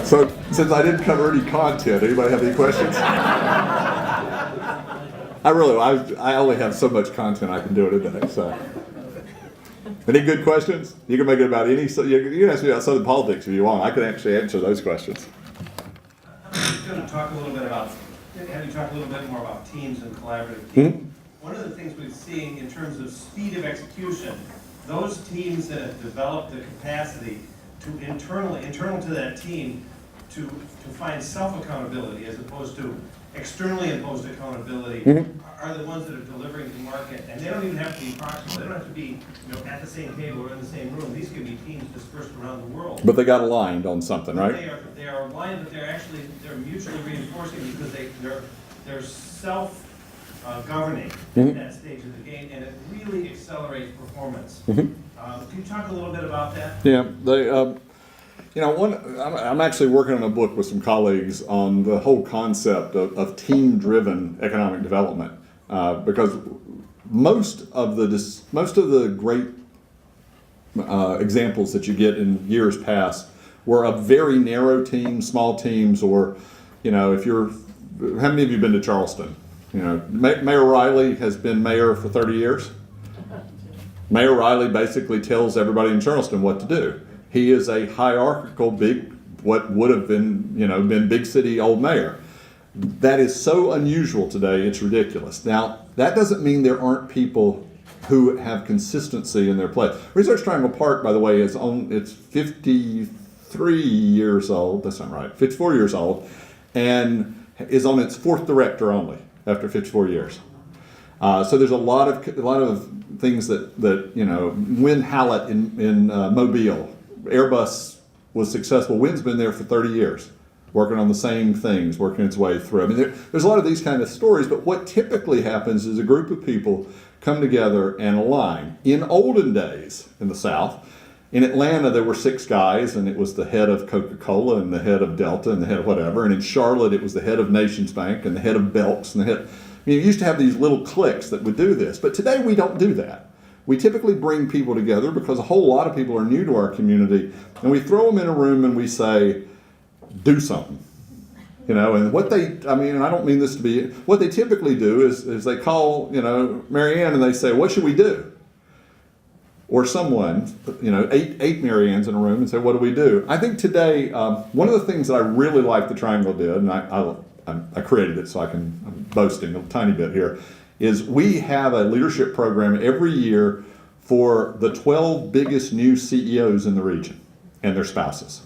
So, since I didn't cover any content, anybody have any questions? I only have so much content I can do in a day, so. Any good questions? You can make it about any, so you can ask me about Southern politics if you want. I can actually answer those questions. I'm just going to talk a little bit about, have you talk a little bit more about teams and collaborative teams. Mm-hmm. One of the things we've seen in terms of speed of execution, those teams that have developed the capacity to internal to that team to find self-accountability as opposed to externally imposed accountability, mm-hmm. are the ones that are delivering to market. And they don't even have to be proximal. They don't have to be at the same table or in the same room. These could be teams dispersed around the world. But they got aligned on something, right? They are aligned, but they're mutually reinforcing because they're self-governing mm-hmm. at that stage of the game, and it really accelerates performance. Mm-hmm. Can you talk a little bit about that? Yeah, I'm actually working on a book with some colleagues on the whole concept of team-driven economic development, because most of the great examples that you get in years past were of very narrow teams, small teams, or how many of you have been to Charleston? Mayor Riley has been mayor for 30 years. Mayor Riley basically tells everybody in Charleston what to do. He is a hierarchical what would have been big city old mayor. That is so unusual today, it's ridiculous. Now, that doesn't mean there aren't people who have consistency in their play. Research Triangle Park, by the way, it's 53 years old, that's not right, 54 years old, and is on its fourth director only after 54 years. So there's a lot of things that Wynn Hallett in Mobile, Airbus was successful. Wynn's been there for 30 years, working on the same things, working its way through. I mean, there's a lot of these kind of stories, but what typically happens is a group of people come together and align. In olden days in the South, in Atlanta there were 6 guys, and it was the head of Coca-Cola and the head of Delta and the head of whatever, and in Charlotte it was the head of Nations Bank and the head of Belks and the head. You used to have these little cliques that would do this, but today we don't do that. We typically bring people together because a whole lot of people are new to our community, and we throw them in a room and we say, do something. And what and I don't mean this to be, what they typically do is they call, Mary Ann and they say, what should we do? Or someone, 8 Mary Anns in a room and say, what do we do? I think today, one of the things that I really like the Triangle did, and I created it so I'm boasting a tiny bit here, is we have a leadership program every year for the 12 biggest new CEOs in the region and their spouses.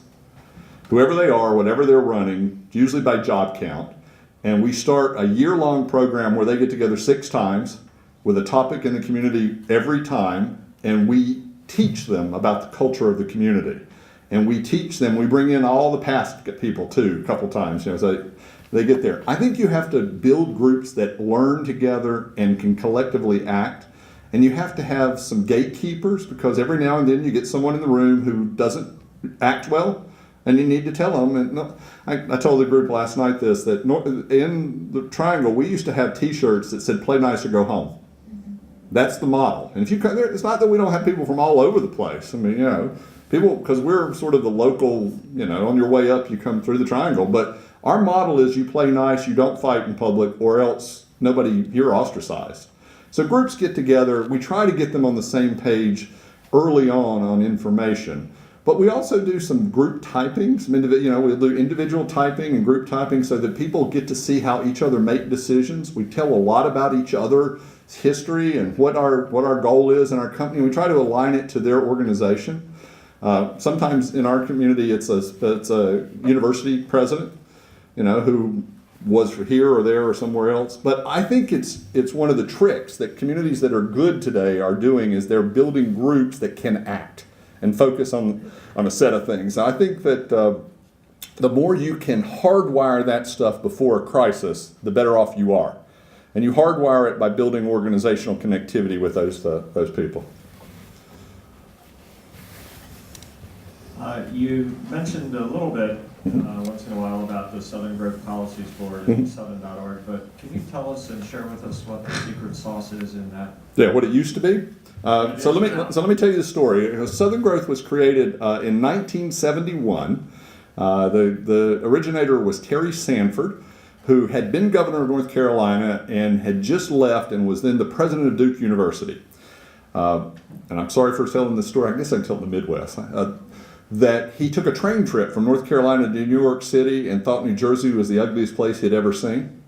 Whoever they are, whatever they're running, usually by job count, and we start a year-long program where they get together 6 times with a topic in the community every time, and we teach them about the culture of the community. And we teach them, we bring in all the past people too, a couple times, so they get there. I think you have to build groups that learn together and can collectively act. And you have to have some gatekeepers, because every now and then you get someone in the room who doesn't act well, and you need to tell them. And I told the group last night that in the Triangle, we used to have T-shirts that said, play nice or go home. That's the model. And if you come there, it's not that we don't have people from all over the place. I mean, people, because we're sort of the local, on your way up, you come through the Triangle. But our model is you play nice, you don't fight in public, or else you're ostracized. So groups get together, we try to get them on the same page early on information. But we also do some group typing, we'll do individual typing and group typing so that people get to see how each other make decisions. We tell a lot about each other's history and what our goal is in our company. We try to align it to their organization. Sometimes in our community it's a university president, who was here or there or somewhere else. But I think it's one of the tricks that communities that are good today are doing is they're building groups that can act and focus on a set of things. I think that the more you can hardwire that stuff before a crisis, the better off you are. And you hardwire it by building organizational connectivity with those people. You mentioned a little bit once in a while about the Southern Growth Policies Board and southern.org, but can you tell us and share with us what the secret sauce is in that? Yeah, what it used to be? So let me tell you the story. Southern Growth was created in 1971 The originator was Terry Sanford, who had been governor of North Carolina and had just left and was then the president of Duke University. And I'm sorry for telling this story, I guess I can tell it in the Midwest, that he took a train trip from North Carolina to New York City and thought New Jersey was the ugliest place he'd ever seen.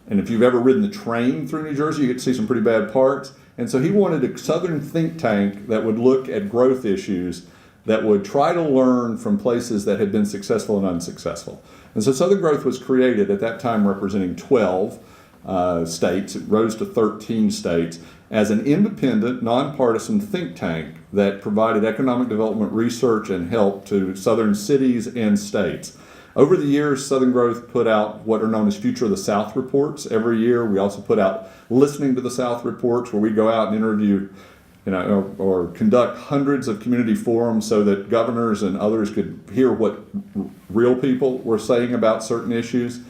And if you've ever ridden the train through New Jersey, you get to see some pretty bad parts. And so he wanted a Southern think tank that would look at growth issues, that would try to learn from places that had been successful and unsuccessful. And so Southern Growth was created, at that time representing 12 states. It rose to 13 states as an independent, nonpartisan think tank that provided economic development research and help to Southern cities and states. Over the years, Southern Growth put out what are known as Future of the South reports every year. We also put out Listening to the South reports, where we go out and interview, or conduct hundreds of community forums so that governors and others could hear what real people were saying about certain issues.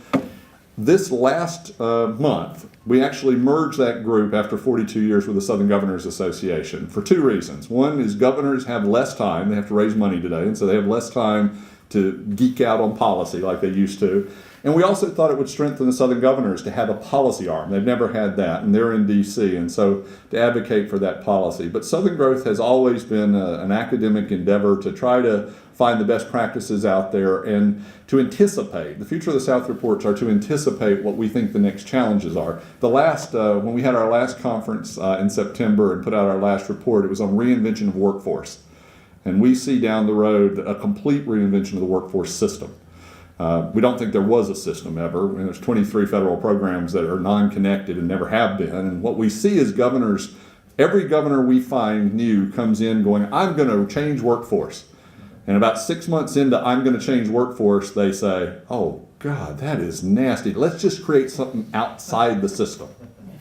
This last month, we actually merged that group after 42 years with the Southern Governors Association for two reasons. One is governors have less time. They have to raise money today, and so they have less time to geek out on policy like they used to. And we also thought it would strengthen the Southern governors to have a policy arm. They've never had that, and they're in D.C., and so to advocate for that policy. But Southern Growth has always been an academic endeavor to try to find the best practices out there and to anticipate. The Future of the South reports are to anticipate what we think the next challenges are. When we had our last conference in September and put out our last report, it was on reinvention of workforce. And we see down the road a complete reinvention of the workforce system. We don't think there was a system ever. I mean, there's 23 federal programs that are non-connected and never have been. And what we see is governors, every governor we find new comes in going, I'm going to change workforce. And about 6 months into I'm going to change workforce, they say, oh God, that is nasty. Let's just create something outside the system.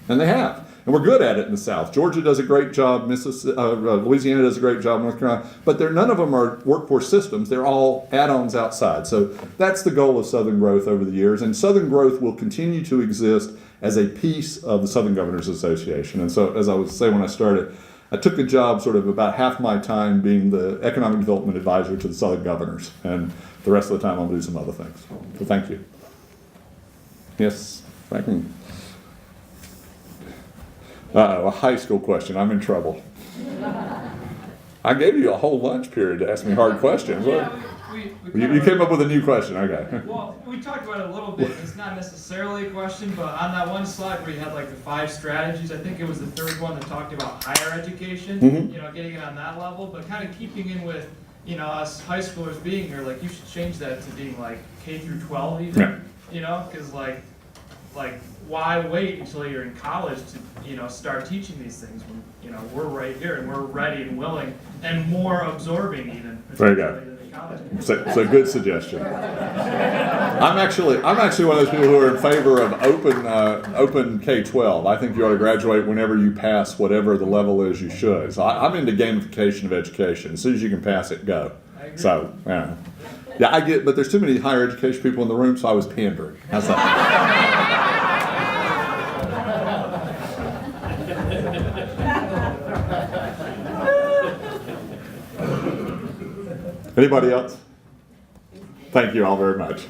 And they have. And we're good at it in the South. Georgia does a great job. Louisiana does a great job. North Carolina. But none of them are workforce systems. They're all add-ons outside. So that's the goal of Southern Growth over the years. And Southern Growth will continue to exist as a piece of the Southern Governors Association. And so, as I was saying when I started, I took the job sort of about half my time being the economic development advisor to the Southern Governors. And the rest of the time I'll do some other things. So thank you. Yes, I can. A high school question. I'm in trouble. I gave you a whole lunch period to ask me hard questions. Yeah, You came up with a new question. Okay. Well, we talked about it a little bit. It's not necessarily a question, but on that one slide where you had like the 5 strategies, I think it was the third one that talked about higher education, getting it on that level, but kind of keeping in with, us high schoolers being here, like you should change that to being like K through 12 even, because like why wait until you're in college to, start teaching these things when, we're right here and we're ready and willing and more absorbing even. There you go. So good suggestion. I'm actually one of those people who are in favor of open K-12. I think you ought to graduate whenever you pass whatever the level is you should. So I'm into gamification of education. As soon as you can pass it, go. I agree. So yeah, I get, but there's too many higher education people in the room, so I was pandering. How's that? Anybody else? Thank you all very much.